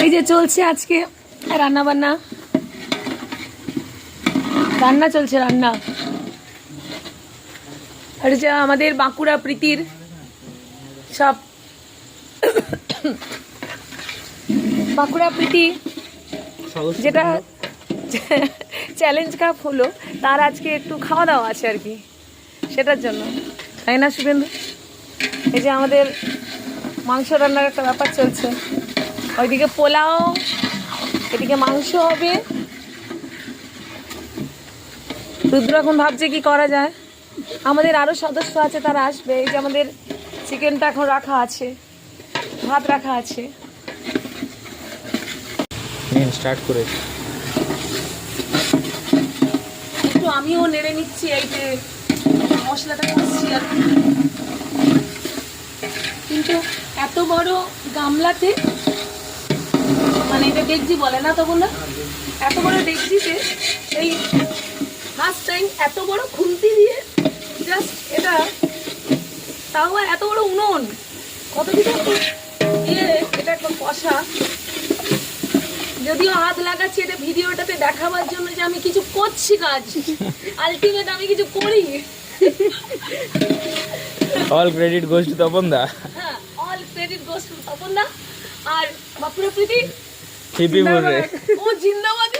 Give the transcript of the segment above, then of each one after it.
এই যে চলছে আজকে রান্না বান্না, রান্না চলছে রান্না। আর যা আমাদের বাঁকুড়া প্রীতির সব বাঁকুড়া প্রীতি যেটা চ্যালেঞ্জ কাপ হলো, তার আজকে একটু খাওয়া দাওয়া আছে আর কি, সেটার জন্য, তাই না শুভেন্দু? এই যে আমাদের মাংস রান্নার একটা ব্যাপার চলছে, ওইদিকে পোলাও, এদিকে মাংস হবে। রুদ্র এখন ভাবছে কি করা যায়। আমাদের আরও সদস্য আছে, তারা আসবে। এই যে আমাদের চিকেনটা এখন রাখা আছে, ভাত রাখা আছে। স্টার্ট করে একটু আমিও নেড়ে নিচ্ছি, এই যে মশলাটা করছি আর কি। কিন্তু এত বড় গামলাতে, মানে এটা ডেকজি বলে না তখন, না এত বড় ডেকজিতে এই ফার্স্ট টাইম এত বড় খুন্তি দিয়ে জাস্ট এটা, তাও এত বড় উনুন, কত কিছু দিয়ে এটা একটা কষা। যদিও হাত লাগাচ্ছি এটা ভিডিওটাতে দেখাবার জন্য যে আমি কিছু করছি কাজ, আলটিমেট আমি কিছু করি। All credit goes to Tapan da. হ্যাঁ, all credit goes to Tapan da. আর বাঁকুড়া প্রীতি হিপি বলে ও জিন্দাবাদ।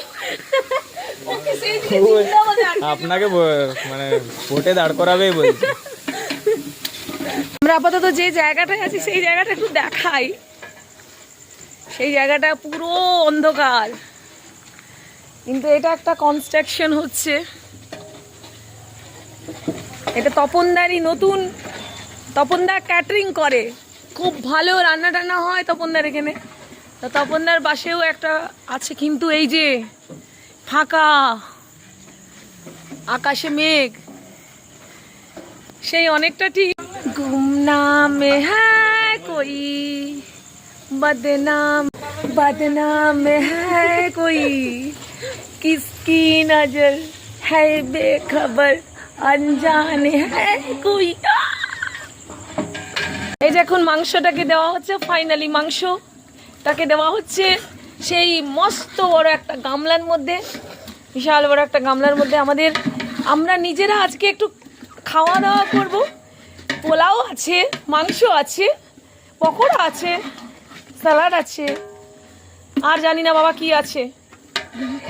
ওকে সেই জিন্দাবাদ। আপনাকে মানে ভোটে দাঁড় করাবেই বলছি। আমরা আপাতত যে জায়গাটায় আছি সেই জায়গাটা একটু দেখাই। সেই জায়গাটা পুরো অন্ধকার, কিন্তু এটা একটা কনস্ট্রাকশন হচ্ছে। এটা তপনদারই নতুন, তপনদা ক্যাটারিং করে, খুব ভালো রান্না টান্না হয় তপনদার এখানে। তো তপনদার বাসেও একটা আছে, কিন্তু এই যে ফাঁকা আকাশে মেঘ, সেই অনেকটা ঠিক। গুমনাম হ্যায় কই बदनाम बदनाम है कोई किसकी नजर है बेखबर अनजान है कोई। এই যে এখন মাংসটাকে দেওয়া হচ্ছে, ফাইনালি মাংসটাকে দেওয়া হচ্ছে সেই মস্ত বড় একটা গামলার মধ্যে, বিশাল বড় একটা গামলার মধ্যে। আমরা নিজেরা আজকে একটু খাওয়া দাওয়া করব। পোলাও আছে, মাংস আছে, পকোড়া আছে, স্যালাড আছে, আর জানি না বাবা কি আছে।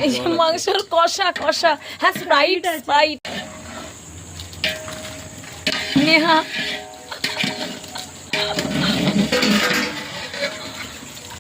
এই যে মাংসের কষা কষা, হ্যাঁ স্প্রাইট নেহা